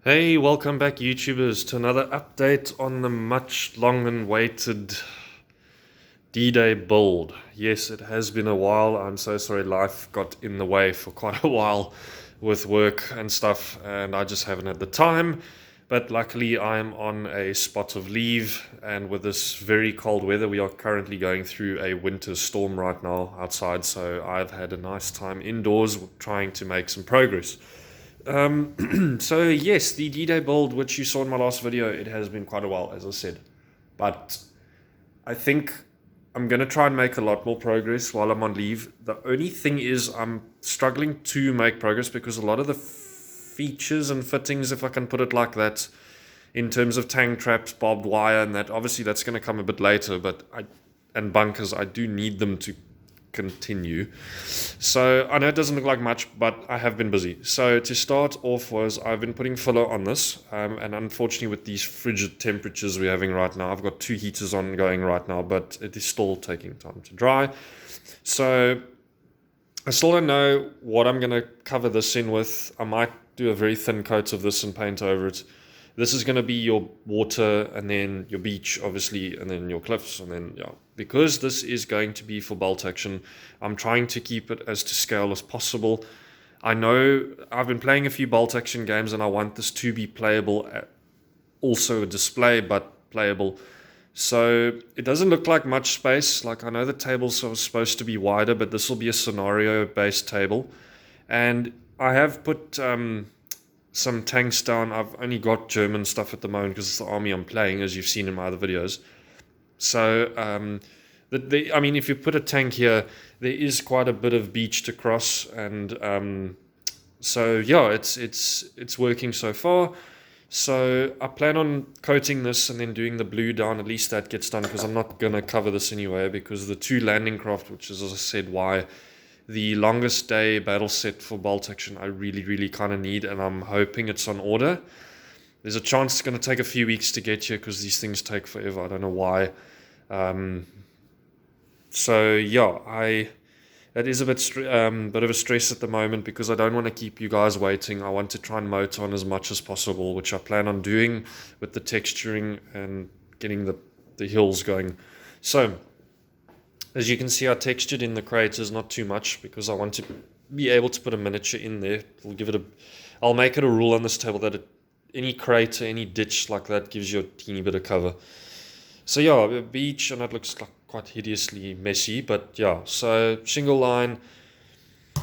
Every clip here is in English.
Hey, welcome back YouTubers to another update on the much long and waited D-Day build. Yes, it has been a while. I'm so sorry, life got in the way for quite a while with work and stuff, and I just haven't had the time. But luckily I'm on a spot of leave, and with this very cold weather, we are currently going through a winter storm right now outside, so I've had a nice time indoors trying to make some progress. So yes, the D-Day build, which you saw in my last video, it has been quite a while, as I said. But I think I'm going to try and make a lot more progress while I'm on leave. The only thing is I'm struggling to make progress because a lot of the features and fittings, if I can put it like that, in terms of tang traps, barbed wire, and that, obviously that's going to come a bit later, and bunkers, I do need them to continue. So I know it doesn't look like much, but I have been busy. So to start off was I've been putting filler on this, and unfortunately with these frigid temperatures we're having right now, I've got two heaters on going right now, but it is still taking time to dry. So I still don't know what I'm going to cover this in with. I might do a very thin coat of this and paint over it. This is going to be your water, and then your beach, obviously, and then your cliffs, and then, yeah. Because this is going to be for bolt action, I'm trying to keep it as to scale as possible. I know I've been playing a few bolt action games, and I want this to be playable, also a display, but playable. So it doesn't look like much space. Like, I know the tables are supposed to be wider, but this will be a scenario-based table. And I have put some tanks down. I've only got German stuff at the moment because it's the army I'm playing, as you've seen in my other videos. So, I mean, if you put a tank here, there is quite a bit of beach to cross, and so yeah, it's working so far. So I plan on coating this and then doing the blue down. At least that gets done, because I'm not gonna cover this anyway, because the two landing craft, which is, as I said, why the longest day battle set for bolt action I really kind of need, and I'm hoping it's on order. There's a chance it's going to take a few weeks to get here because these things take forever. I don't know why. So yeah, it is a bit of a stress at the moment, because I don't want to keep you guys waiting. I want to try and motor on as much as possible, which I plan on doing with the texturing and getting the hills going. So as you can see, I textured in the craters, not too much, because I want to be able to put a miniature in there. I'll make it a rule on this table that any crater, any ditch like that gives you a teeny bit of cover. So yeah, a beach, and it looks like quite hideously messy, but yeah. So shingle line.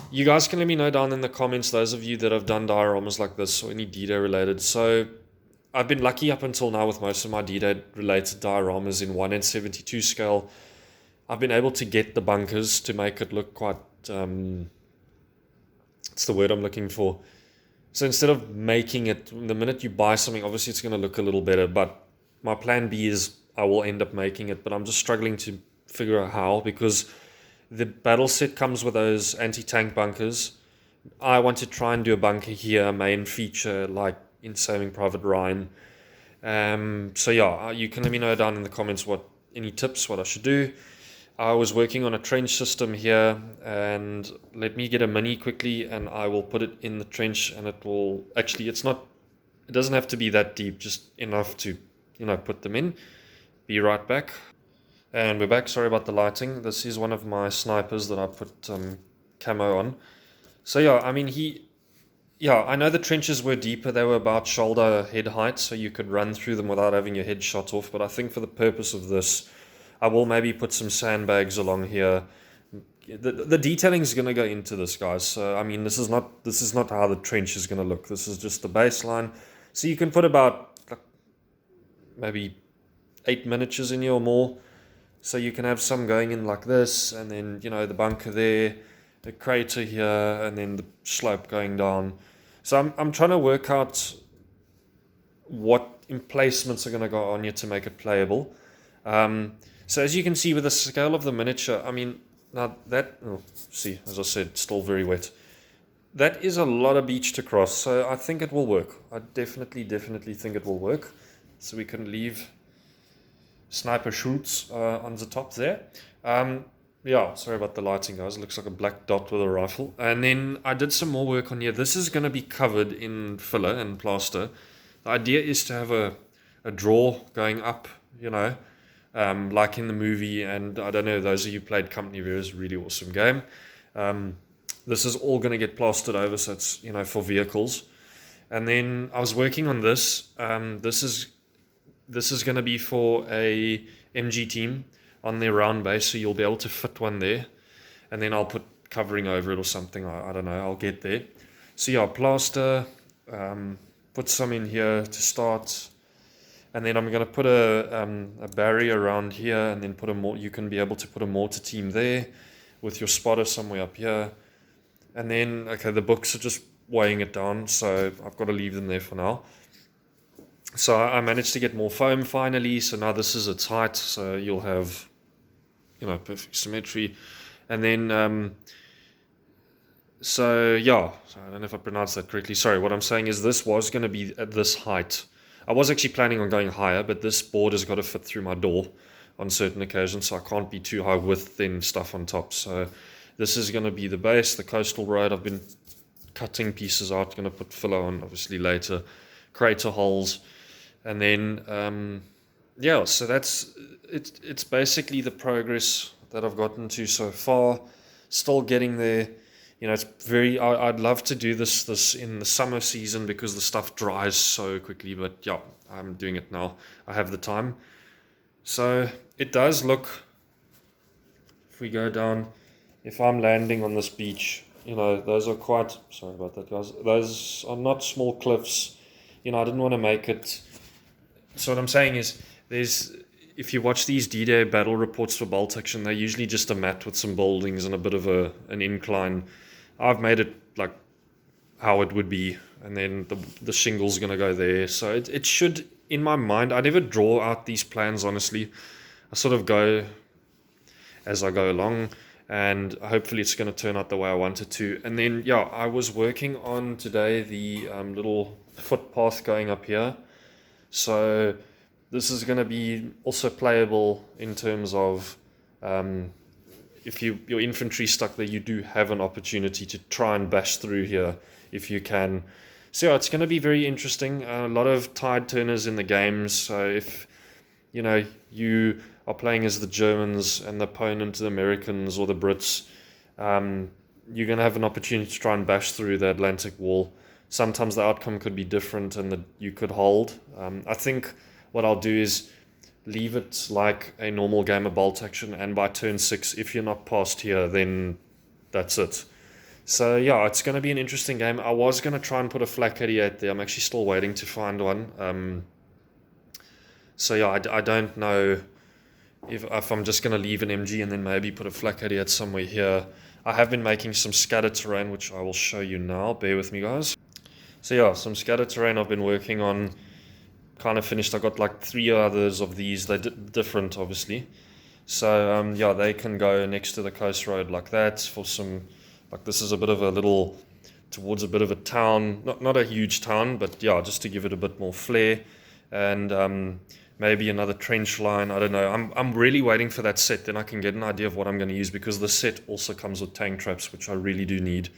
You guys can let me know down in the comments, those of you that have done dioramas like this or any D-Day related. So I've been lucky up until now with most of my D-Day related dioramas in 1:72 scale. I've been able to get the bunkers to make it look quite, it's the word I'm looking for. So instead of making it, the minute you buy something, obviously it's going to look a little better, but my plan B is I will end up making it, but I'm just struggling to figure out how, because the battle set comes with those anti-tank bunkers. I want to try and do a bunker here, main feature, like in Saving Private Ryan. So yeah, you can let me know down in the comments any tips, what I should do. I was working on a trench system here, and let me get a mini quickly and I will put it in the trench, and it will actually, it doesn't have to be that deep, just enough to, put them in. Be right back. And we're back. Sorry about the lighting. This is one of my snipers that I put camo on. So yeah, I mean, I know the trenches were deeper. They were about shoulder head height, so you could run through them without having your head shot off. But I think for the purpose of this, I will maybe put some sandbags along here. The detailing is going to go into this, guys. So I mean, this is not how the trench is going to look. This is just the baseline. So you can put about maybe 8 miniatures in here or more. So you can have some going in like this, and then the bunker there, the crater here, and then the slope going down. So I'm trying to work out what emplacements are going to go on here to make it playable. So as you can see with the scale of the miniature, I mean, now that, see, as I said, still very wet. That is a lot of beach to cross, so I think it will work. I definitely think it will work. So we can leave sniper shoots on the top there. Yeah, sorry about the lighting, guys. It looks like a black dot with a rifle. And then I did some more work on here. This is going to be covered in filler and plaster. The idea is to have a drawer going up, you know, like in the movie. And I don't know, those of you who played Company of Heroes, really awesome game. Um, this is all going to get plastered over, so it's, you know, for vehicles. And then I was working on this. This is going to be for a MG team on their round base, so you'll be able to fit one there, and then I'll put covering over it or something. I don't know. I'll get there. So yeah, plaster. Put some in here to start, and then I'm going to put a barrier around here, and then put a more. You can be able to put a mortar team there, with your spotter somewhere up here, and then okay, the books are just weighing it down, so I've got to leave them there for now. So I managed to get more foam finally. So now this is its height. So you'll have, you know, perfect symmetry. And then, so yeah, so I don't know if I pronounced that correctly. Sorry, what I'm saying is this was going to be at this height. I was actually planning on going higher, but this board has got to fit through my door on certain occasions. So I can't be too high with thin stuff on top. So this is going to be the base, the coastal road. I've been cutting pieces out, going to put filler on obviously later, crater holes. And then, yeah, so that's it. It's basically the progress that I've gotten to so far. Still getting there. You know, it's very. I'd love to do this in the summer season because the stuff dries so quickly. But yeah, I'm doing it now. I have the time. So it does look. If we go down, if I'm landing on this beach, you know, those are quite. Sorry about that, guys. Those are not small cliffs. You know, I didn't want to make it. So what I'm saying is, if you watch these D-Day battle reports for bolt action, they're usually just a mat with some buildings and a bit of an incline. I've made it like how it would be, and then the shingle's going to go there. So it should, in my mind, I never draw out these plans, honestly. I sort of go as I go along, and hopefully it's going to turn out the way I want it to. And then, yeah, I was working on today the little footpath going up here. So this is going to be also playable in terms of if your infantry stuck there, you do have an opportunity to try and bash through here if you can. So yeah, it's going to be very interesting. A lot of tide turners in the games. So if you know you are playing as the Germans and the opponent the Americans or the Brits, you're going to have an opportunity to try and bash through the Atlantic Wall. Sometimes the outcome could be different and that you could hold. I think what I'll do is leave it like a normal game of bolt action, and by turn 6, if you're not past here, then that's it. So yeah, it's going to be an interesting game. I was going to try and put a flak 88 there. I'm actually still waiting to find one. So yeah, I don't know if I'm just going to leave an MG and then maybe put a flak 88 somewhere here. I have been making some scattered terrain, which I will show you now. Bear with me, guys. So yeah, some scattered terrain I've been working on, kind of finished. I got like 3 others of these. They're different, obviously. So yeah, they can go next to the coast road like that for some, like this is a bit of a little, towards a bit of a town, not a huge town, but yeah, just to give it a bit more flair. And maybe another trench line, I don't know. I'm really waiting for that set, then I can get an idea of what I'm going to use, because the set also comes with tank traps, which I really do need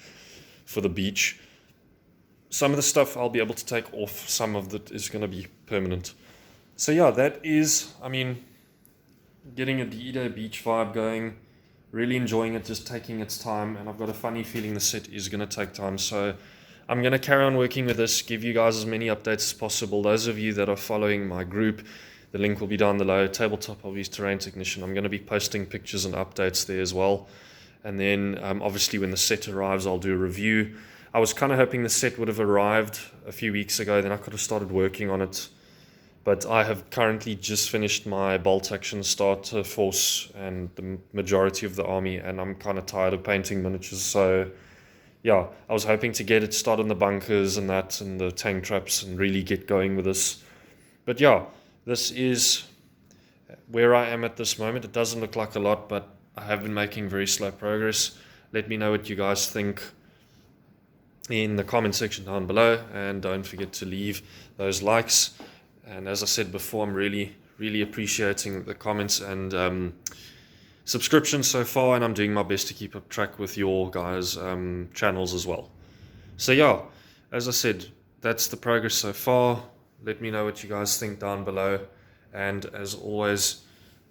for the beach. Some of the stuff I'll be able to take off, some of it is going to be permanent. So yeah, that is, I mean, getting a D-Day beach vibe going, really enjoying it, just taking its time, and I've got a funny feeling the set is going to take time. So I'm going to carry on working with this, give you guys as many updates as possible. Those of you that are following my group, the link will be down below, TableTopHobbies.Terrain Technician. I'm going to be posting pictures and updates there as well. And then obviously when the set arrives, I'll do a review. I was kind of hoping the set would have arrived a few weeks ago, then I could have started working on it. But I have currently just finished my bolt action starter force and the majority of the army, and I'm kind of tired of painting miniatures. So yeah, I was hoping to get it started on the bunkers and that and the tank traps and really get going with this. But yeah, this is where I am at this moment. It doesn't look like a lot, but I have been making very slow progress. Let me know what you guys think in the comment section down below, and don't forget to leave those likes. And as I said before, I'm really appreciating the comments and subscriptions so far, and I'm doing my best to keep up track with your guys' channels as well. So yeah, as I said, that's the progress so far. Let me know what you guys think down below, and as always,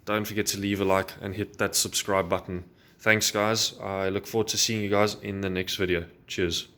don't forget to leave a like and hit that subscribe button. Thanks guys, I look forward to seeing you guys in the next video. Cheers.